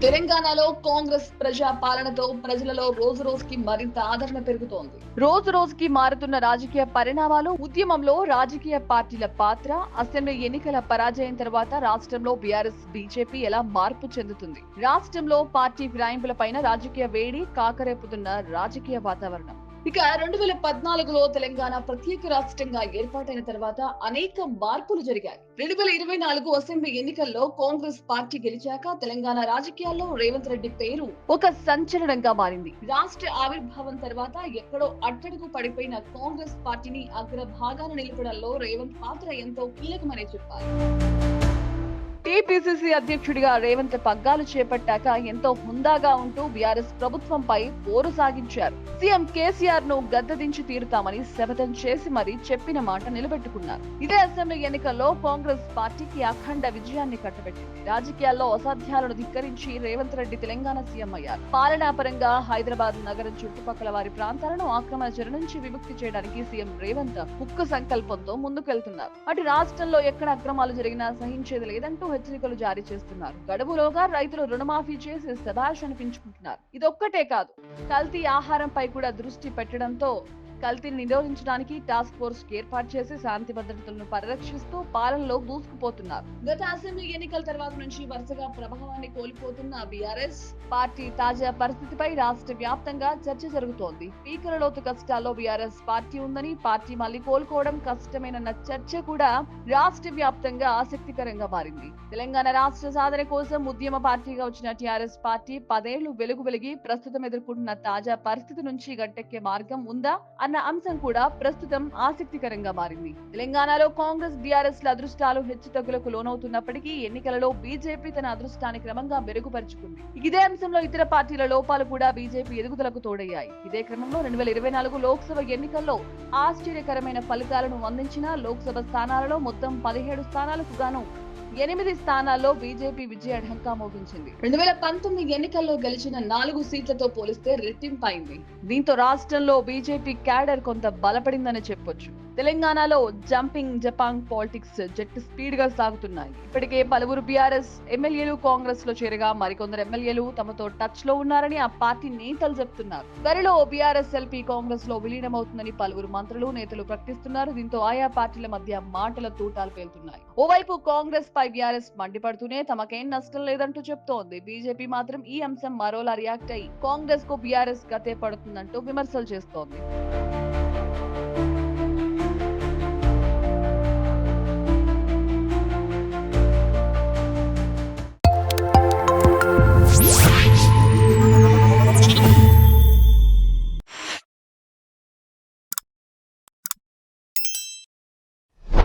తెలంగాణలో కాంగ్రెస్ ప్రజా పాలనతో ప్రజలలో రోజు రోజుకి మరింత ఆదరణ పెరుగుతోంది. రోజు రోజుకి మారుతున్న రాజకీయ పరిణామాలు, ఉద్యమంలో రాజకీయ పార్టీల పాత్ర, అసెంబ్లీ ఎన్నికల పరాజయం తర్వాత రాష్ట్రంలో బీఆర్ఎస్, బీజేపీ ఎలా మార్పు చెందుతుంది? రాష్ట్రంలో పార్టీ ఫిరాయింపులపైన రాజకీయ వేడి కాకరేపుతున్న రాజకీయ వాతావరణం. ఇక 2014లో తెలంగాణ ప్రత్యేక రాష్ట్రంగా ఏర్పాటైన తర్వాత అనేక మార్పులు జరిగాయి. 2024 అసెంబ్లీ ఎన్నికల్లో కాంగ్రెస్ పార్టీ గెలిచాక తెలంగాణ రాజకీయాల్లో రేవంత్ రెడ్డి పేరు ఒక సంచలనంగా మారింది. రాష్ట్ర ఆవిర్భావం తర్వాత ఎక్కడో అట్టడుగు పడిపోయిన కాంగ్రెస్ పార్టీని అగ్రభాగాన నిలపడంలో రేవంత్ పాత్ర ఎంతో కీలకమనే చెప్పాలి. టీపీసీసీ అధ్యక్షుడిగా రేవంత్ పగ్గాలు చేపట్టాక ఎంతో హుందాగా ఉంటూ బీఆర్ఎస్ ప్రభుత్వంపై పోరు సాగించారు. సీఎం కేసీఆర్ ను గద్దెదించి తీరుతామని శపథం చేసి మరీ చెప్పిన మాట నిలబెట్టుకున్నారు. ఇదే అసెంబ్లీ ఎన్నికల్లో కాంగ్రెస్ పార్టీకి అఖండ విజయాన్ని కట్టబెట్టింది. రాజకీయాల్లో అసాధ్యాలను ధిక్కరించి రేవంత్ రెడ్డి తెలంగాణ సీఎం అయ్యారు. పాలనాపరంగా హైదరాబాద్ నగరం చుట్టుపక్కల వారి ప్రాంతాలను ఆక్రమణ చెర నుంచి విముక్తి చేయడానికి సీఎం రేవంత్ ఉక్కు సంకల్పంతో ముందుకెళ్తున్నారు. అటు రాష్ట్రంలో ఎక్కడ అక్రమాలు జరిగినా సహించేది లేదంటూ హెచ్చరికలు జారీ చేస్తున్నారు. గడువులోగా రైతులు రుణమాఫీ చేసి శభాష్ అనిపించుకుంటున్నారు. ఇదొక్కటే కాదు, కల్తీ ఆహారంపై కూడా దృష్టి పెట్టడంతో కల్తీని నిరోధించడానికి టాస్క్ ఫోర్స్ ఏర్పాటు చేసి శాంతి భద్రతలను పరిరక్షిస్తూ పాలనలో దూసుకుపోతున్నారు. గత అసెంబ్లీ ఎన్నికల తర్వాత నుంచి వరుసగా ప్రభావాన్ని కోల్పోతున్న బీఆర్ఎస్ పార్టీ తాజా పరిస్థితిపై రాష్ట్ర వ్యాప్తంగా చర్చ జరుగుతోంది. స్పీకర్ లోతు కష్టాల్లో బీఆర్ఎస్ పార్టీ ఉందని, పార్టీ మళ్లీ కోలుకోవడం కష్టమేనన్న చర్చ కూడా రాష్ట్ర వ్యాప్తంగా ఆసక్తికరంగా మారింది. తెలంగాణ రాష్ట్ర సాధన కోసం ఉద్యమ పార్టీగా వచ్చిన టీఆర్ఎస్ పార్టీ 10 ఏళ్లు వెలిగి ప్రస్తుతం ఎదుర్కొంటున్న తాజా పరిస్థితి నుంచి గట్టెక్కే మార్గం ఉందా అన్న అంశం కూడా ప్రస్తుతం ఆసక్తికరంగా మారింది. తెలంగాణలో కాంగ్రెస్, బీఆర్ఎస్ ల అదృష్టాలు హెచ్చుతగ్గులకు లోనవుతున్నప్పటికీ ఎన్నికలలో బీజేపీ తన అదృష్టాన్ని క్రమంగా మెరుగుపరుచుకుంది. ఇదే అంశంలో ఇతర పార్టీల లోపాలు కూడా బీజేపీ ఎదుగుదలకు తోడయ్యాయి. ఇదే క్రమంలో 2024 లోక్సభ ఎన్నికల్లో ఆశ్చర్యకరమైన ఫలితాలను అందించిన లోక్సభ స్థానాలలో మొత్తం 17 స్థానాలకు గాను 8 స్థానాల్లో బీజేపీ విజయ ఢంకా మోగించింది. 2019 ఎన్నికల్లో గెలిచిన 4 సీట్లతో పోలిస్తే రెట్టింపైంది. దీంతో రాష్ట్రంలో బీజేపీ క్యాడర్ కొంత బలపడిందని చెప్పొచ్చు. తెలంగాణలో జంపింగ్ జపాంగ్ పాలిటిక్స్ జట్టు స్పీడ్ గా సాగుతున్నాయి. ఇప్పటికే పలువురు బీఆర్ఎస్ ఎమ్మెల్యేలు కాంగ్రెస్ లో చేరగా మరికొందరు ఎమ్మెల్యేలు తమతో టచ్ లో ఉన్నారని ఆ పార్టీ నేతలు చెబుతున్నారు. త్వరలో బీఆర్ఎస్ ఎల్పీ కాంగ్రెస్ లో విలీనమవుతుందని పలువురు మంత్రులు, నేతలు ప్రకటిస్తున్నారు. దీంతో ఆయా పార్టీల మధ్య మాటల తూటాలు పేలుతున్నాయి. ఓవైపు కాంగ్రెస్ పై బీఆర్ఎస్ మండిపడుతూనే తమకేం నష్టం లేదంటూ చెప్తోంది. బీజేపీ మాత్రం ఈ అంశం మరోలా రియాక్ట్ అయ్యి కాంగ్రెస్ కు బీఆర్ఎస్ గతే పడుతుందంటూ విమర్శలు చేస్తోంది.